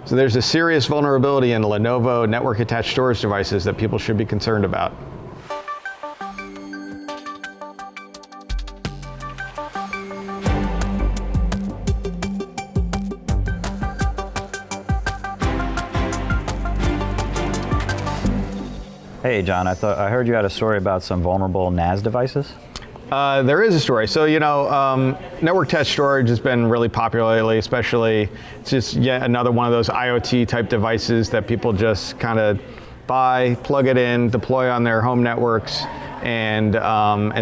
So there's a serious vulnerability in Lenovo network attached storage devices that people should be concerned about. Hey John, I heard you had a story about some vulnerable NAS devices. There is a story. So, network attached storage has been really popular lately, especially it's just yet another one of those IoT type devices that people just kind of buy, plug it in, deploy on their home networks, and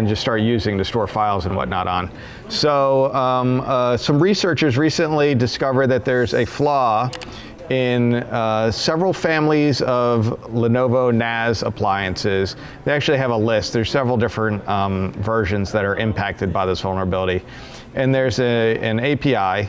just start using to store files and whatnot on. So some researchers recently discovered that there's a flaw in several families of Lenovo NAS appliances. They actually have a list. There's several different versions that are impacted by this vulnerability. And there's an API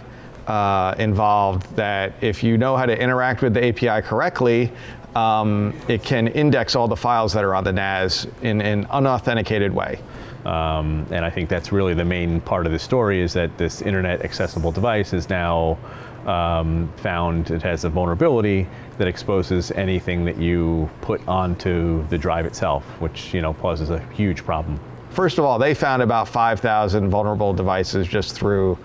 involved that if you know how to interact with the API correctly, it can index all the files that are on the NAS in an unauthenticated way. And I think that's really the main part of the story, is that this internet accessible device is now found it has a vulnerability that exposes anything that you put onto the drive itself, which poses a huge problem. First of all, they found about 5,000 vulnerable devices just through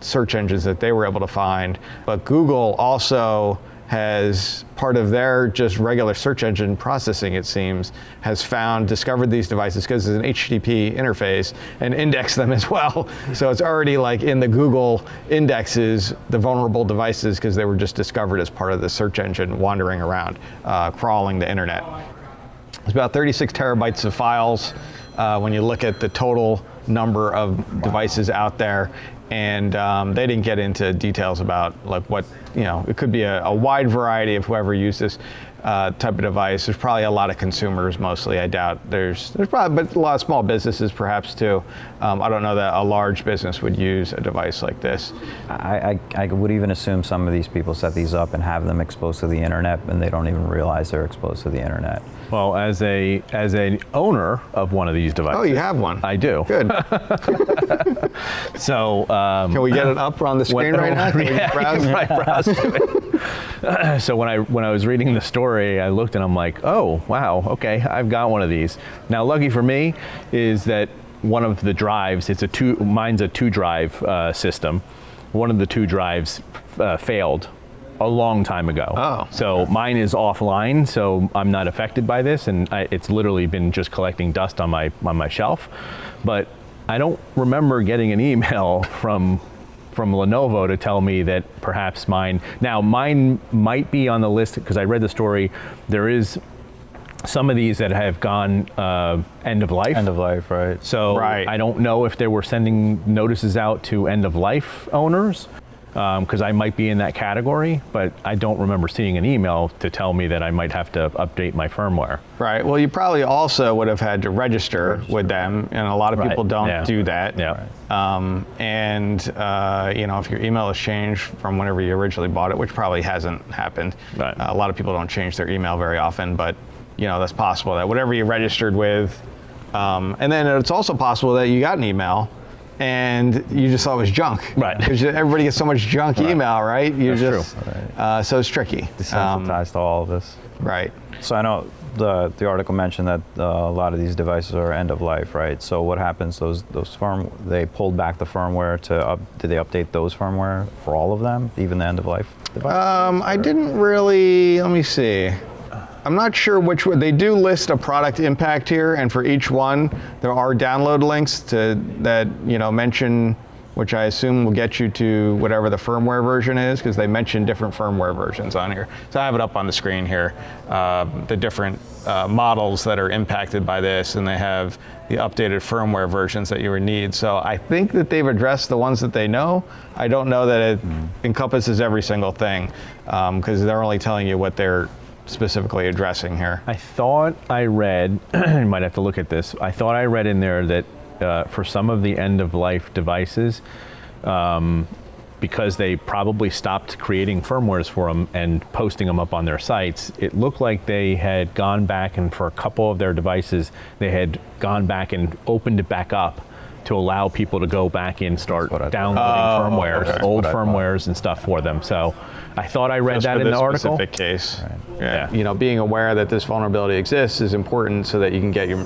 search engines that they were able to find. But Google also has, part of their just regular search engine processing, it seems, has discovered these devices because it's an HTTP interface and indexed them as well. So it's already like in the Google indexes, the vulnerable devices, because they were just discovered as part of the search engine wandering around, crawling the internet. It's about 36 terabytes of files when you look at the total number of devices out there. And they didn't get into details about like what, it could be a wide variety of whoever used this type of device. There's probably a lot of consumers mostly. I doubt there's probably, but a lot of small businesses perhaps too. I don't know that a large business would use a device like this. I would even assume some of these people set these up and have them exposed to the internet, and they don't even realize they're exposed to the internet. Well, as an owner of one of these devices. Oh, you have one? I do. Good. So can we get it up on the screen right now? Can we browse to it? So when I was reading the story, I looked and I'm like, oh wow, okay, I've got one of these. Now, lucky for me is that one of the drives, mine's a 2-drive system. One of the 2 drives failed a long time ago. Oh. So mine is offline, so I'm not affected by this, and it's literally been just collecting dust on my shelf. But I don't remember getting an email from Lenovo to tell me that perhaps mine might be on the list, because I read the story. There is some of these that have gone end of life. End of life, right. So right. I don't know if they were sending notices out to end of life owners, because I might be in that category, but I don't remember seeing an email to tell me that I might have to update my firmware. Right. Well, you probably also would have had to register with them, and a lot of people don't do that. Yeah. If your email has changed from whenever you originally bought it, which probably hasn't happened. Right. A lot of people don't change their email very often, but that's possible that whatever you registered with, and then it's also possible that you got an email and you just thought it was junk. Right. Because everybody gets so much junk email, right? That's true. So it's tricky. Desensitized to all of this. Right. So I know the article mentioned that a lot of these devices are end of life, right? So what happens? They pulled back the firmware did they update those firmware for all of them, even the end of life devices? I didn't really. Let me see. I'm not sure which one. They do list a product impact here, and for each one, there are download links that mention, which I assume will get you to whatever the firmware version is, because they mention different firmware versions on here. So I have it up on the screen here, the different models that are impacted by this, and they have the updated firmware versions that you would need. So I think that they've addressed the ones that they know. I don't know that it encompasses every single thing, because they're only telling you what they're specifically addressing here. I thought I read, you might have to look at this, I thought I read in there that for some of the end-of-life devices, because they probably stopped creating firmwares for them and posting them up on their sites, it looked like they had gone back, and for a couple of their devices, they had gone back and opened it back up to allow people to go back and start what I thought. downloading firmwares, okay. old That's what I thought. firmwares and stuff for them. So I thought I read Just that for in the this article. specific case. Right. Yeah. Yeah. Being aware that this vulnerability exists is important so that you can get your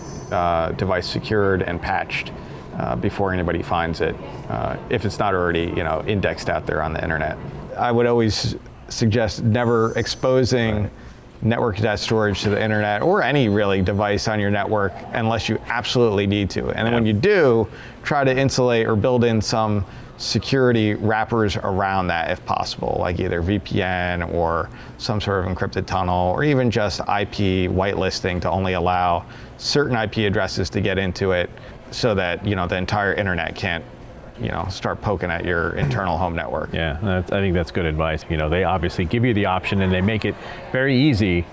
device secured and patched before anybody finds it, if it's not already, indexed out there on the internet. I would always suggest never exposing network attached storage to the internet or any really device on your network unless you absolutely need to. And then when you do, try to insulate or build in some security wrappers around that if possible, like either VPN or some sort of encrypted tunnel, or even just IP whitelisting to only allow certain IP addresses to get into it so that the entire internet can't start poking at your internal home network. Yeah, I think that's good advice. They obviously give you the option and they make it very easy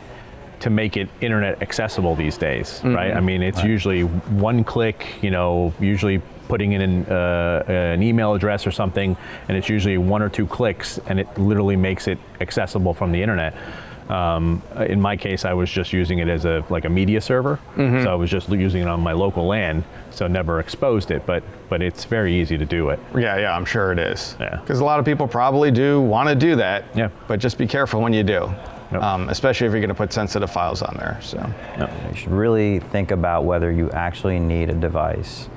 to make it internet accessible these days, right? I mean, it's usually one click, usually putting in an email address or something, and it's usually 1 or 2 clicks, and it literally makes it accessible from the internet. In my case, I was just using it as a media server, so I was just using it on my local LAN, so never exposed it, but it's very easy to do it. Yeah, I'm sure it is. Yeah. Because a lot of people probably do want to do that, Yeah. but just be careful when you do, Yep. especially if you're going to put sensitive files on there. So. You should really think about whether you actually need a device,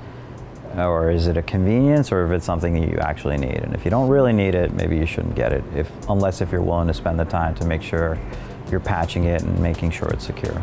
or is it a convenience, or if it's something that you actually need. And if you don't really need it, maybe you shouldn't get it, unless if you're willing to spend the time to make sure you're patching it and making sure it's secure.